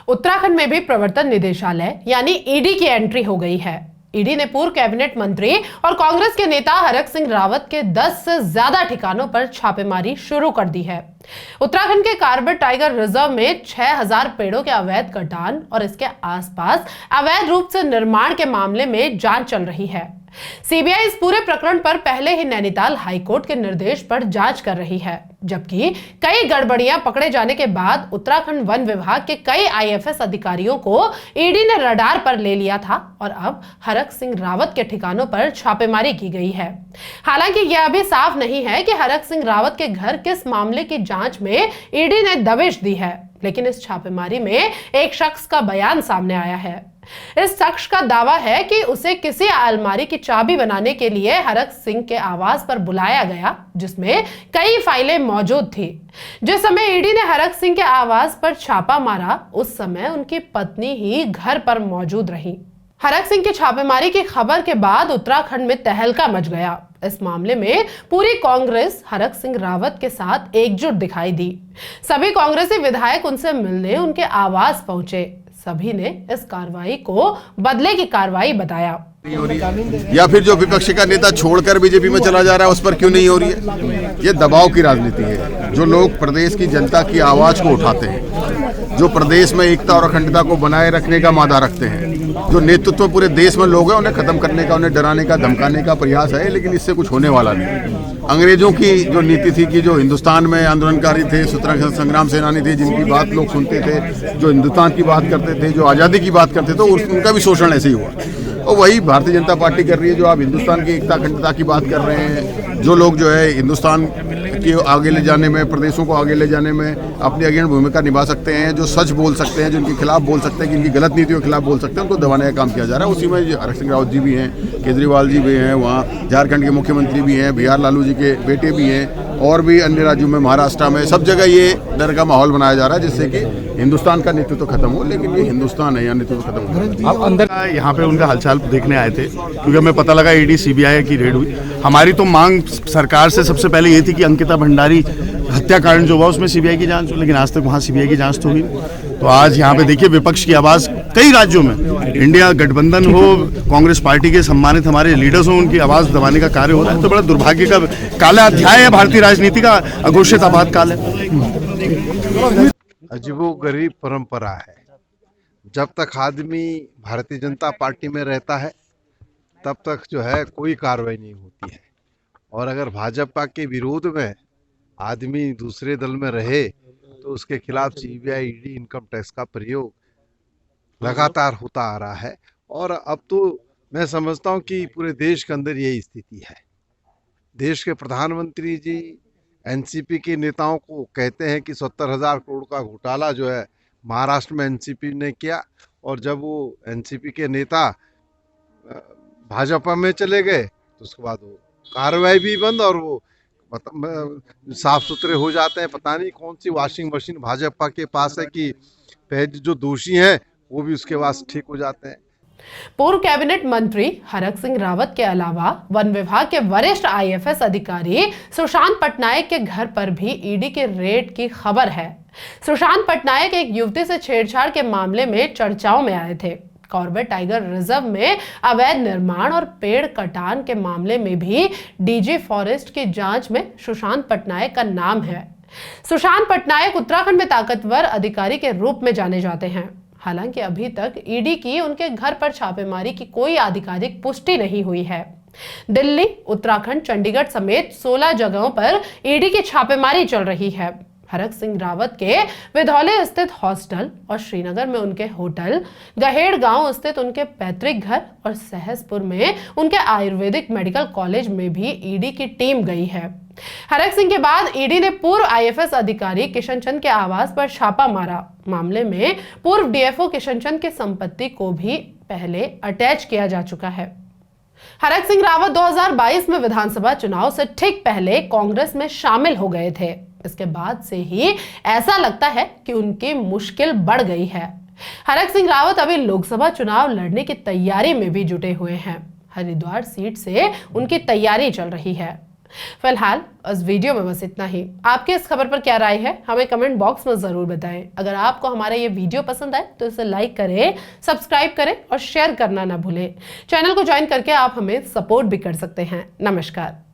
उत्तराखंड में भी प्रवर्तन निदेशालय यानी ईडी की एंट्री हो गई है। ईडी ने पूर्व कैबिनेट मंत्री और कांग्रेस के नेता हरक सिंह रावत के 10 से ज्यादा ठिकानों पर छापेमारी शुरू कर दी है। उत्तराखंड के कॉर्बेट टाइगर रिजर्व में 6000 पेड़ों के अवैध कटान और इसके आसपास अवैध रूप से निर्माण के मामले में जांच चल रही है। सीबीआई इस पूरे प्रकरण पर पहले ही नैनीताल हाईकोर्ट के निर्देश पर जांच कर रही है, जबकि कई गड़बड़ियां पकड़े जाने के बाद उत्तराखंड वन विभाग के कई आईएफएस अधिकारियों को ईडी ने रडार पर ले लिया था और अब हरक सिंह रावत के ठिकानों पर छापेमारी की गई है। हालांकि यह अभी साफ नहीं है कि हरक सिंह रावत के घर किस मामले की जांच में ईडी ने दबिश दी है, लेकिन इस छापेमारी में एक शख्स का बयान सामने आया है। इस शख्स का दावा है कि उसे किसी अलमारी की चाबी बनाने के लिए हरक सिंह के आवास पर बुलाया गया, जिसमें कई फाइलें मौजूद थी। जिस समय ईडी ने हरक सिंह के आवास पर छापा मारा, उस समय उनकी पत्नी ही घर पर मौजूद रही। हरक सिंह की छापेमारी की खबर के बाद उत्तराखंड में तहलका मच गया। इस मामले में पूरी कांग्रेस हरक सिंह रावत के साथ एकजुट दिखाई दी। सभी कांग्रेसी विधायक उनसे मिलने उनके आवास पहुंचे। सभी ने इस कार्रवाई को बदले की कार्रवाई बताया। या फिर जो विपक्ष का नेता छोड़कर बीजेपी में चला जा रहा है, उस पर क्यों नहीं हो रही है? ये दबाव की राजनीति है। जो लोग प्रदेश की जनता की आवाज को उठाते हैं, जो प्रदेश में एकता और अखंडता को बनाए रखने का मादा रखते हैं, जो नेतृत्व पूरे देश में लोग हैं, उन्हें खत्म करने का, उन्हें डराने का, धमकाने का प्रयास है, लेकिन इससे कुछ होने वाला नहीं। अंग्रेजों की जो नीति थी कि जो हिंदुस्तान में आंदोलनकारी थे, स्वतंत्रता संग्राम सेनानी थे, जिनकी बात लोग सुनते थे, जो हिंदुस्तान की बात करते थे, जो आज़ादी की बात करते थे, तो उनका भी शोषण ऐसे ही हुआ। और वही भारतीय जनता पार्टी कर रही है। जो आप हिंदुस्तान की एकता अखंडता की बात कर रहे हैं, जो लोग जो है हिंदुस्तान के आगे ले जाने में, प्रदेशों को आगे ले जाने में अपनी अग्रणी भूमिका निभा सकते हैं, जो सच बोल सकते हैं, जो उनके खिलाफ बोल सकते हैं, जिनकी गलत नीतियों के खिलाफ बोल सकते हैं, उनको दबाने का काम किया जा रहा है। उसी में हरक सिंह रावत जी भी हैं, केजरीवाल जी भी हैं, वहाँ झारखंड के मुख्यमंत्री भी हैं, बिहार लालू जी के बेटे भी हैं, और भी अन्य राज्यों में, महाराष्ट्र में, सब जगह ये डर का माहौल बनाया जा रहा है, जिससे कि हिंदुस्तान का नेतृत्व खत्म हो। लेकिन ये हिंदुस्तान है, यहाँ नेतृत्व खत्म हो। आप अंदर यहाँ पे उनका हालचाल देखने आए थे, क्योंकि हमें पता लगा ईडी सीबीआई की रेड हुई। हमारी तो मांग सरकार से सबसे पहले ये थी कि अंकिता भंडारी हत्याकांड जो हुआ उसमें सीबीआई की जांच हो, लेकिन आज तक वहाँ सीबीआई की जांच तो हुई। तो आज यहाँ पे देखिए, विपक्ष की आवाज़ कई राज्यों में, इंडिया गठबंधन हो, कांग्रेस पार्टी के सम्मानित हमारे लीडर्स हो, उनकी आवाज़ दबाने का कार्य हो रहा है। तो बड़ा दुर्भाग्य का काला अध्याय है, भारतीय राजनीति का अघोषित आपातकाल है। अजीबोगरीब परंपरा है। जब तक आदमी भारतीय जनता पार्टी में रहता है, तब तक जो है कोई कार्रवाई नहीं होती है, और अगर भाजपा के विरोध में आदमी दूसरे दल में रहे तो उसके खिलाफ सीबीआई, ईडी, इनकम टैक्स का प्रयोग लगातार होता आ रहा है। और अब तो मैं समझता हूं कि पूरे देश के अंदर यही स्थिति है। देश के प्रधानमंत्री जी एनसीपी के नेताओं को कहते हैं कि 70,000 करोड़ का घोटाला जो है महाराष्ट्र में एनसीपी ने किया, और जब वो एनसीपी के नेता भाजपा में चले गए तो उसके बाद वो कार्रवाई भी बंद, और वो साफ सुथरे हो जाते हैं। पता नहीं कौन सी वॉशिंग मशीन भाजपा के पास है कि जो दोषी हैं वो भी उसके पास ठीक हो जाते हैं। पूर्व कैबिनेट मंत्री हरक सिंह रावत के अलावा वन विभाग के वरिष्ठ आईएफएस अधिकारी सुशांत पटनायक के घर पर भी ईडी के रेड की खबर है। सुशांत पटनायक एक युवती से छेड़छाड़ के मामले में चर्चाओं में आए थे। कॉर्बेट टाइगर रिजर्व में अवैध निर्माण और पेड़ कटान के मामले में भी डीजी फॉरेस्ट की जांच में सुशांत पटनायक का नाम है। सुशांत पटनायक उत्तराखंड में ताकतवर अधिकारी के रूप में जाने जाते हैं। हालांकि अभी तक ईडी की उनके घर पर छापेमारी की कोई आधिकारिक पुष्टि नहीं हुई है। दिल्ली, उत्तराखंड, चंडीगढ़ समेत 16 जगहों पर ईडी की छापेमारी चल रही है। हरक सिंह रावत के विधौले स्थित हॉस्टल और श्रीनगर में उनके होटल, गहेड़ गांव स्थित उनके पैतृक घर और सहसपुर में उनके आयुर्वेदिक मेडिकल कॉलेज में भी ईडी की टीम गई है। हरक सिंह के बाद ईडी ने पूर्व आईएफएस अधिकारी किशन चंद के आवास पर छापा मारा। मामले में पूर्व डीएफओ किशन चंद की संपत्ति को भी पहले अटैच किया जा चुका है। हरक सिंह रावत 2022 में विधानसभा चुनाव से ठीक पहले कांग्रेस में शामिल हो गए थे। इसके बाद से ही ऐसा लगता है कि उनकी मुश्किल बढ़ गई है। हरक सिंह रावत अभी लोकसभा चुनाव लड़ने की तैयारी में भी जुटे हुए हैं। हरिद्वार सीट से उनकी तैयारी चल रही है। फिलहाल इस वीडियो में बस इतना ही। आपके इस खबर पर क्या राय है हमें कमेंट बॉक्स में जरूर बताएं। अगर आपको हमारा ये वीडियो पसंद आए तो इसे लाइक करें, सब्सक्राइब करें और शेयर करना ना भूलें। चैनल को ज्वाइन करके आप हमें सपोर्ट भी कर सकते हैं। नमस्कार।